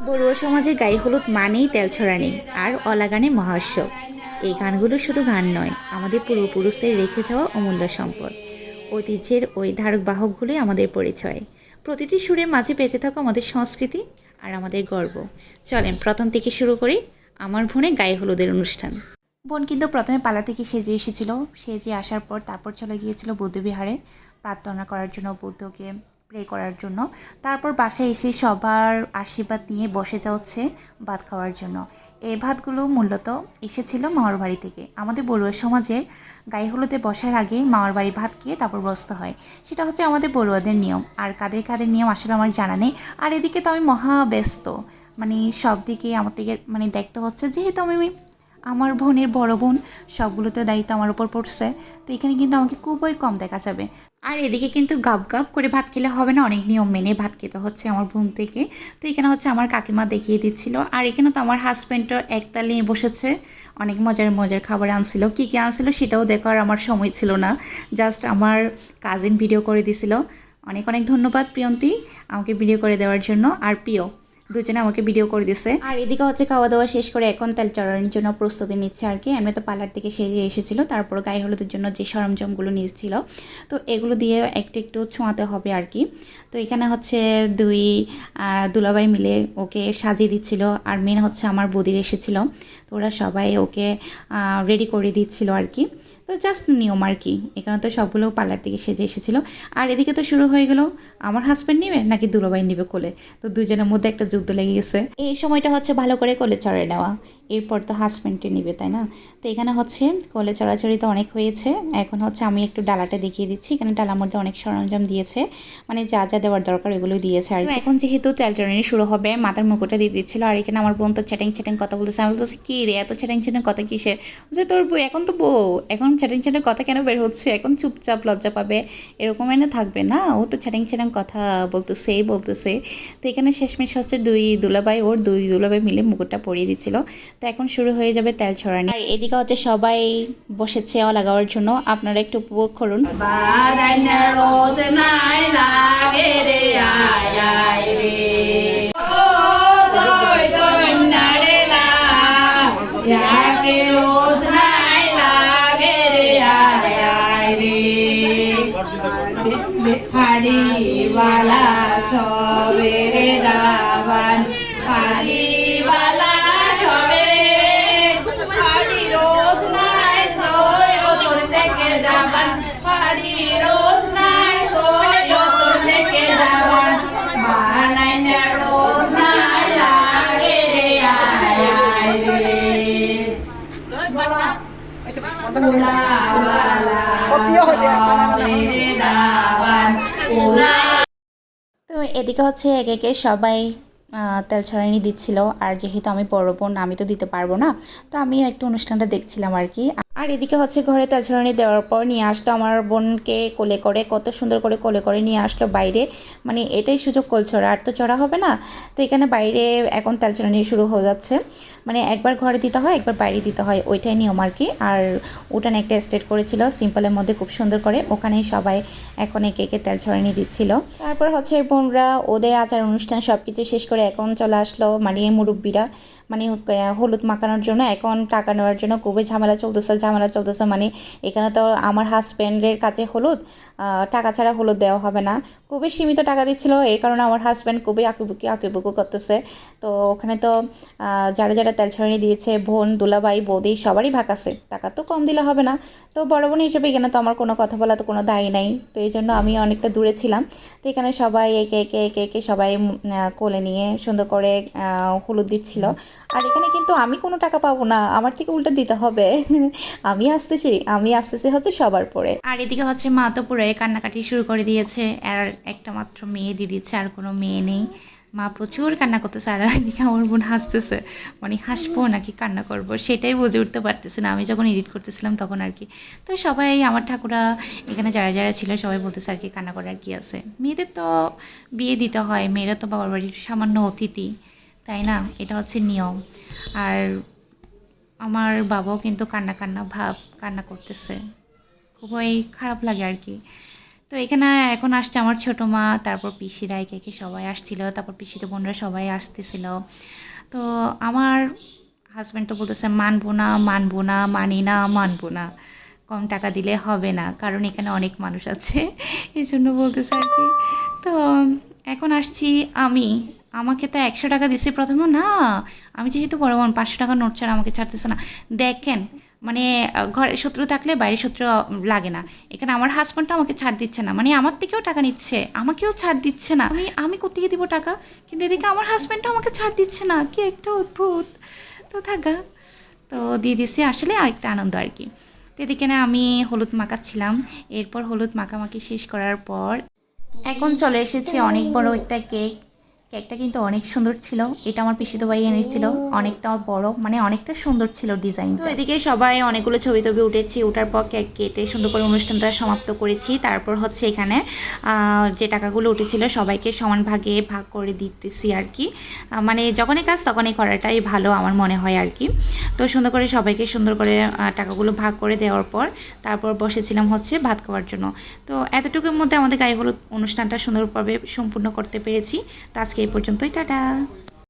বড়ুয়া সমাজের গায়ে হলুদ মানেই তেল ছড়ানি আর অলাগানের মহোৎসব। এই গানগুলো শুধু গান নয়, আমাদের পূর্বপুরুষদের রেখে যাওয়া অমূল্য সম্পদ। ঐতিহ্যের ওই ধারক বাহকগুলোই আমাদের পরিচয়। প্রতিটি সুরের মাঝে বেঁচে থাকা আমাদের সংস্কৃতি আর আমাদের গর্ব। চলেন প্রথম থেকে শুরু করি আমার বোনের গায়ে হলুদের অনুষ্ঠান। বোন কিন্তু প্রথমে পালা থেকে সেজে এসেছিল। সেজে আসার পর তারপর চলে গিয়েছিল বৌদ্ধবিহারে প্রার্থনা করার জন্য, বুদ্ধকে প্রে করার জন্য। তারপর বাসায় এসে সবার আশীর্বাদ নিয়ে বসে যাচ্ছে ভাত খাওয়ার জন্য। এই ভাতগুলো মূলত এসেছিল মামার বাড়ি থেকে। আমাদের বড়ুয়া সমাজের গায়ে হলুদে বসার আগে মামার বাড়ি ভাত খেয়ে তারপর বসতে হয়। সেটা হচ্ছে আমাদের বড়ুয়াদের নিয়ম। আর কাদের কাদের নিয়ম আসলে আমার জানা নেই। আর এদিকে তো আমি মহা ব্যস্ত, মানে সব দিকে আমার থেকে দেখতে হচ্ছে, যেহেতু আমি আমার বোনের বড় বোন, সবগুলোতে দায়িত্ব আমার উপর পড়ছে। তো এখানে কিন্তু আমাকে খুবই কম দেখা যাবে। আর এদিকে কিন্তু গাপ গাপ করে ভাত খেলে হবে না, অনেক নিয়ম মেনে ভাত খেতে হচ্ছে আমার বোন থেকে। তো এখানে হচ্ছে আমার কাকিমা দেখিয়ে দিচ্ছিল। আর এখানে তো আমার হাজব্যান্ডও একতাল নিয়ে বসেছে, অনেক মজার মজার খাবার আনছিল। কী কী আনছিল সেটাও দেখার আমার সময় ছিল না, জাস্ট আমার কাজিন ভিডিও করে দিছিল। অনেক অনেক ধন্যবাদ প্রিয়ন্তী আমাকে ভিডিও করে দেওয়ার জন্য, আর প্রিয় দুজনে আমাকে ভিডিও করে দিছে। আর এদিকে হচ্ছে খাওয়া দাওয়া শেষ করে এখন তেল চড়ানোর জন্য প্রস্তুতি নিচ্ছে আর কি। আমি তো পার্লার থেকে সেজে এসেছিলো, তারপর গায়ে হলুদের জন্য যে সরঞ্জামগুলো নিয়েছিল, তো এগুলো দিয়ে একটু একটু ছোঁয়াতে হবে আর কি। তো এখানে হচ্ছে দুই দুলাভাই মিলে ওকে সাজিয়ে দিচ্ছিল। আর মেন হচ্ছে আমার বদির এসেছিল, তো ওরা সবাই ওকে রেডি করে দিচ্ছিল আর কি। তো জাস্ট নিয়ম আর কি। এখানে তো সবগুলো পার্লার থেকে সেজে এসেছিলো। আর এদিকে তো শুরু হয়ে গেল আমার হাজব্যান্ড নিবে নাকি দুলাভাই নিবে কোলে। তো দুজনের মধ্যে একটা যুদ্ধ লেগে গেছে। এই সময়টা হচ্ছে ভালো করে কোলে চড়ে নেওয়া, এরপর তো হাজব্যান্ডে নিবে, তাই না? তো এখানে হচ্ছে কোলে চড়াচড়ি তো অনেক হয়েছে। এখন হচ্ছে আমি একটু ডালাটা দেখিয়ে দিচ্ছি। এখানে ডালার মধ্যে অনেক সরঞ্জাম দিয়েছে, মানে যা যা দেওয়ার দরকার ওগুলো দিয়েছে আর এখন যেহেতু তেল চড়ানি শুরু হবে, মাথার মুকুটটা দিয়ে দিচ্ছিল। আর এখানে আমার বোন তো চ্যাটিং চ্যাটিং কথা বলতেছে। আমি বলতেছি কি রে, এত চ্যাটিং চ্যাটিং কথা কিসের? যে তোর বউ এখন তো বউ, এখন চ্যাটিং চ্যাটিং কথা কেন বের হচ্ছে? এখন চুপচাপ লজ্জা পাবে, এরকম এনে থাকবে না। ও তো চ্যাটিং চ্যাটিং কথা বলতেছে। তো এখানে শেষমেশ হচ্ছে দুই দুলাভাই মিলে মুকুটটা পরিয়ে দিচ্ছিল। তো এখন শুরু হয়ে যাবে তেল ছড়ানি। আর এদিকে হচ্ছে সবাই বসেছে লাগানোর জন্য, আপনারা একটু উপভোগ করুন। ফাড়িওয়ালা সবেরে দাবান ফাড়িওয়ালা সবে ফাড়ি রোজ নাই সই ও তোর থেকে যাবান ফাড়ি রোজ নাই সই ও তোর থেকে যাবান বানাই না রোজ নাই লাগে রে আয় আয় রে তো এদিকে হচ্ছে একে একে সবাই তেল ছড়ানি দিচ্ছিল। আর যেহেতু আমি বড় বোন, আমি তো দিতে পারবো না, তো আমি একটু অনুষ্ঠানটা দেখছিলাম আর কি। আর এদিকে হচ্ছে ঘরে তেল ছড়ানি দেওয়ার পর নিয়ে আসলো আমার বোনকে কোলে করে, কত সুন্দর করে কোলে করে নিয়ে আসলো বাইরে। মানে এটাই সুযোগ কোল ছড়া, আর তো চড়া হবে না। তো এখানে বাইরে এখন তেল ছড়ানি শুরু হয়ে যাচ্ছে, মানে একবার ঘরে দিতে হয় একবার বাইরে দিতে হয়, ওইটাই নিয়ম আর কি। আর উঠানে একটা স্টেট করেছিল সিম্পলের মধ্যে, খুব সুন্দর করে, ওখানেই সবাই এখন একে একে তেল ছড়ানি দিচ্ছিল। তারপর হচ্ছে বোনরা ওদের আচার অনুষ্ঠান সব কিছু শেষ করে এখন চলে আসলো মানে মুরব্বীরা, মানে হলুদ মাখানোর জন্য। এখন টাকা নেওয়ার জন্য খুবই ঝামেলা চলতেছে। মানে এখানে তো আমার হাজব্যান্ডের কাছে হলুদ, টাকা ছাড়া হলুদ দেওয়া হবে না। খুবই সীমিত টাকা দিচ্ছিল, এর কারণে আমার হাজব্যান্ড খুবই আঁকিবুকি করতেছে। তো ওখানে তো যারা যারা তেল ছড়ানি দিয়েছে, বোন দুলাভাই বৌদি সবারই ভাগ আছে, টাকা তো কম দিলে হবে না। তো বড় বোন হিসেবে এখানে তো আমার কোনো কথা বলা তো কোনো দায়ী নাই, তো এই জন্য আমি অনেকটা দূরে ছিলাম। তো এখানে সবাই একে একে সবাই কোলে নিয়ে সুন্দর করে হলুদ দিচ্ছিল। আর এখানে কিন্তু আমি কোনো টাকা পাবো না, আমার থেকে উল্টো দিতে হবে। আমি আসতেছি হচ্ছে সবার পরে। আর এদিকে হচ্ছে মা তো পুরো কান্নাকাটি শুরু করে দিয়েছে। আর একটা মাত্র মেয়ে দিয়ে দিচ্ছে, আর কোনো মেয়ে নেই। মা প্রচুর কান্না করতেছে, আর এদিকে আমার বোন হাসতেছে। মানে হাসবো নাকি কান্না করবো সেটাই বুঝে উঠতে পারতেছে না আমি যখন এডিট করতেছিলাম তখন আর কি। তো সবাই আমার ঠাকুরা এখানে যারা যারা ছিল সবাই বলতেছে আর কি, কান্না করার কি আছে, মেয়েদের তো বিয়ে দিতে হয়, মেয়েরা তো বাবার বাড়ির সামান্য অতিথি, তাই না? এটা হচ্ছে নিয়ম। আর আমার বাবাও কিন্তু কান্না কান্না করতেছে, খুবই খারাপ লাগে আর কি। তো এখানে এখন আসছে আমার ছোটো মা, তারপর পিসিরা একে সবাই আসছিল, তারপর পিসিতে বোনরা সবাই আসতেছিল। তো আমার হাজব্যান্ড তো বলতেছে মানবো না মানবো না, মানি না মানবো না, কম টাকা দিলে হবে না, কারণ এখানে অনেক মানুষ আছে এই জন্য বলতেছে আর কি। তো এখন আসছি আমি, আমাকে তো 100 টাকা দিছে প্রথমে, না আমি যেহেতু বড় বোন 500 টাকা নোট ছাড়া আমাকে ছাড়তেছে না। দেখেন মানে ঘরে শত্রু থাকলে বাইরে শত্রু লাগে না, এখানে আমার হাজব্যান্ডটা আমাকে ছাড় দিচ্ছে না, মানে আমার থেকেও টাকা নিচ্ছে, আমাকেও ছাড় দিচ্ছে না, আমি কোথেকে দিব টাকা, কিন্তু এদিকে আমার হাজব্যান্ডটা আমাকে ছাড় দিচ্ছে না, কি একটা অদ্ভুত। তো থাকা, তো দিয়ে দিছি, আসলে আরেকটা আনন্দ আর কি। তো এদিকে না আমি হলুদ মাখাচ্ছিলাম, এরপর হলুদ মাখামাখি শেষ করার পর এখন চলে এসেছি অনেক বড় একটা কেক। কেকটা কিন্তু অনেক সুন্দর ছিল, এটা আমার পিসিতো ভাই এনেছিল, অনেকটা বড়, মানে অনেকটা সুন্দর ছিল ডিজাইন। তো এদিকে সবাই অনেকগুলো ছবি টবি উঠেছি, ওঠার পর কেক কেটে সুন্দর করে অনুষ্ঠানটা সমাপ্ত করেছি। তারপর হচ্ছে এখানে যে টাকাগুলো উঠেছিল সবাইকে সমান ভাগে ভাগ করে দিতেছি আর কি, মানে যখনই কাজ তখনই করাটাই ভালো আমার মনে হয় আর কি। তো সুন্দর করে সবাইকে সুন্দর করে টাকাগুলো ভাগ করে দেওয়ার পর তারপর বসেছিলাম হচ্ছে ভাত খাওয়ার জন্য। তো এতটুকুর মধ্যে আমাদের গায়ে হলুদ অনুষ্ঠানটা সুন্দরভাবে সম্পূর্ণ করতে পেরেছি। তো আজকে এই পর্যন্তই, টাটা।